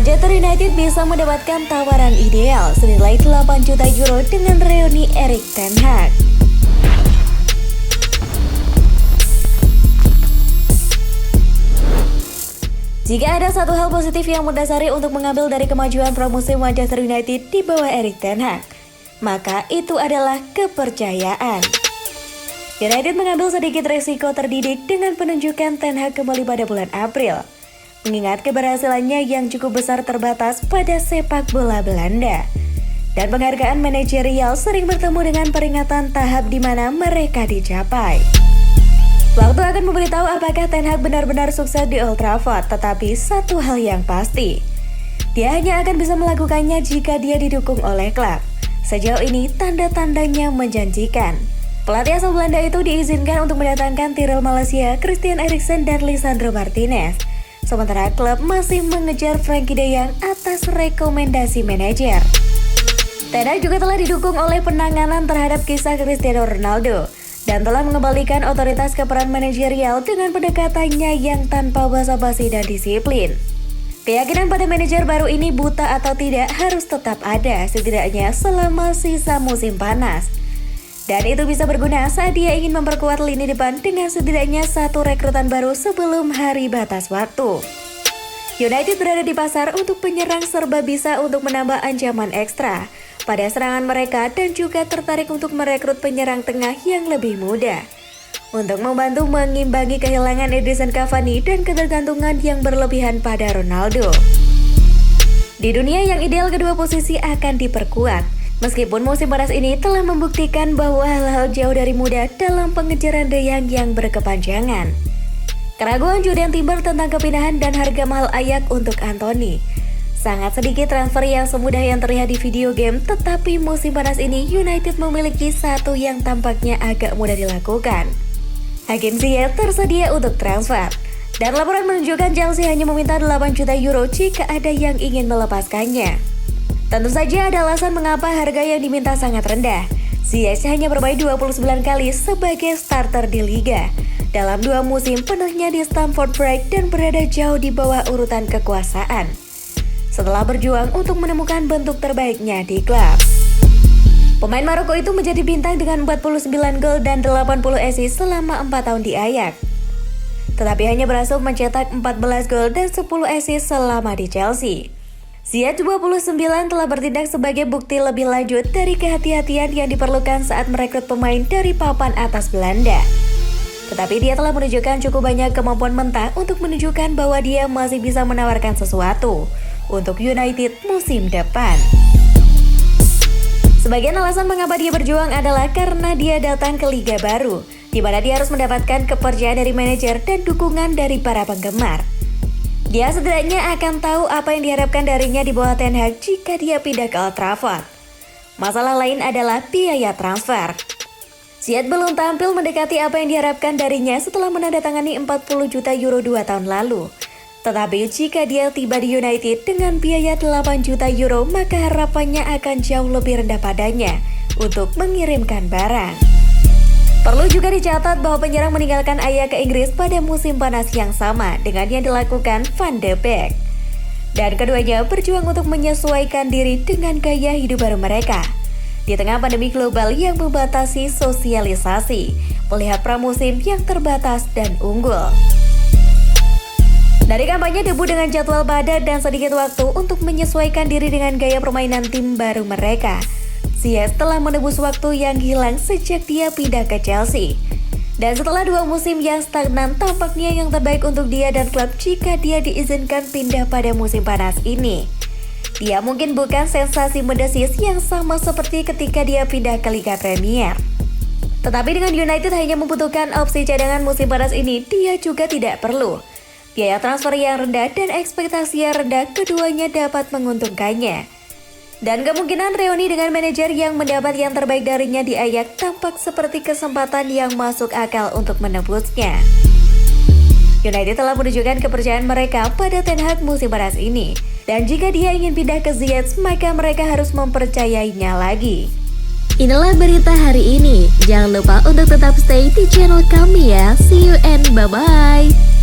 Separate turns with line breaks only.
Manchester United bisa mendapatkan tawaran ideal senilai 8 juta euro dengan reuni Erik ten Hag. Jika ada satu hal positif yang mendasari untuk mengambil dari kemajuan pramusim Manchester United di bawah Erik ten Hag, maka itu adalah kepercayaan. United mengambil sedikit resiko terdidik dengan penunjukan ten Hag kembali pada bulan April, mengingat keberhasilannya yang cukup besar terbatas pada sepak bola Belanda. Dan penghargaan manajerial sering bertemu dengan peringatan tahap di mana mereka dicapai. Waktu akan memberitahu apakah ten Hag benar-benar sukses di Old Trafford, tetapi satu hal yang pasti, dia hanya akan bisa melakukannya jika dia didukung oleh klub. Sejauh ini tanda-tandanya menjanjikan. Pelatih asal Belanda itu diizinkan untuk mendatangkan Tyrell Malacia, Christian Eriksen, dan Lisandro Martinez. Sementara klub masih mengejar Frenkie de Jong atas rekomendasi manajer. Ten Hag juga telah didukung oleh penanganan terhadap kisah Cristiano Ronaldo dan telah mengembalikan otoritas ke peran manajerial dengan pendekatannya yang tanpa basa-basi dan disiplin. Keyakinan pada manajer baru ini buta atau tidak harus tetap ada setidaknya selama sisa musim panas. Dan itu bisa berguna saat dia ingin memperkuat lini depan dengan setidaknya satu rekrutan baru sebelum hari batas waktu. United berada di pasar untuk penyerang serba bisa untuk menambah ancaman ekstra pada serangan mereka dan juga tertarik untuk merekrut penyerang tengah yang lebih muda untuk membantu mengimbangi kehilangan Edinson Cavani dan ketergantungan yang berlebihan pada Ronaldo. Di dunia yang ideal, kedua posisi akan diperkuat. Meskipun musim panas ini telah membuktikan bahwa hal-hal jauh dari mudah dalam pengejaran De Jong yang berkepanjangan. Keraguan Julian Timber tentang kepindahan dan harga mahal Ajax untuk Anthony. Sangat sedikit transfer yang semudah yang terlihat di video game, tetapi musim panas ini United memiliki satu yang tampaknya agak mudah dilakukan. Hakim Ziyech tersedia untuk transfer. Dan laporan menunjukkan Chelsea hanya meminta 8 juta euro jika ada yang ingin melepaskannya. Tentu saja ada alasan mengapa harga yang diminta sangat rendah. Ziyech hanya bermain 29 kali sebagai starter di Liga dalam 2 musim penuhnya di Stamford Bridge dan berada jauh di bawah urutan kekuasaan setelah berjuang untuk menemukan bentuk terbaiknya di klub. Pemain Maroko itu menjadi bintang dengan 49 gol dan 80 assist selama 4 tahun di Ajax, tetapi hanya berhasil mencetak 14 gol dan 10 assist selama di Chelsea. Ziyech 29 telah bertindak sebagai bukti lebih lanjut dari kehati-hatian yang diperlukan saat merekrut pemain dari papan atas Belanda. Tetapi dia telah menunjukkan cukup banyak kemampuan mentah untuk menunjukkan bahwa dia masih bisa menawarkan sesuatu untuk United musim depan. Sebagian alasan mengapa dia berjuang adalah karena dia datang ke liga baru, di mana dia harus mendapatkan kepercayaan dari manajer dan dukungan dari para penggemar. Dia setidaknya akan tahu apa yang diharapkan darinya di bawah Ten Hag jika dia pindah ke Old Trafford. Masalah lain adalah biaya transfer. Ziyech belum tampil mendekati apa yang diharapkan darinya setelah menandatangani 40 juta euro 2 tahun lalu. Tetapi jika dia tiba di United dengan biaya 8 juta euro, maka harapannya akan jauh lebih rendah padanya untuk mengirimkan barang. Perlu juga dicatat bahwa penyerang meninggalkan Ajax ke Inggris pada musim panas yang sama dengan yang dilakukan Van de Beek. Dan keduanya berjuang untuk menyesuaikan diri dengan gaya hidup baru mereka di tengah pandemi global yang membatasi sosialisasi, melihat pramusim yang terbatas dan unggul. Dari kampanye debut dengan jadwal padat dan sedikit waktu untuk menyesuaikan diri dengan gaya permainan tim baru mereka, Ziyech telah menebus waktu yang hilang sejak dia pindah ke Chelsea. Dan setelah 2 musim yang stagnan, tampaknya yang terbaik untuk dia dan klub jika dia diizinkan pindah pada musim panas ini. Dia mungkin bukan sensasi mendesis yang sama seperti ketika dia pindah ke Liga Premier. Tetapi dengan United hanya membutuhkan opsi cadangan musim panas ini, dia juga tidak perlu. Biaya transfer yang rendah dan ekspektasi yang rendah keduanya dapat menguntungkannya. Dan kemungkinan reuni dengan manajer yang mendapat yang terbaik darinya di Ajax tampak seperti kesempatan yang masuk akal untuk menebusnya. United telah menunjukkan kepercayaan mereka pada Ten Hag musim panas ini. Dan jika dia ingin pindah ke Ziyech, maka mereka harus mempercayainya lagi.
Inilah berita hari ini. Jangan lupa untuk tetap stay di channel kami ya. See you and bye-bye.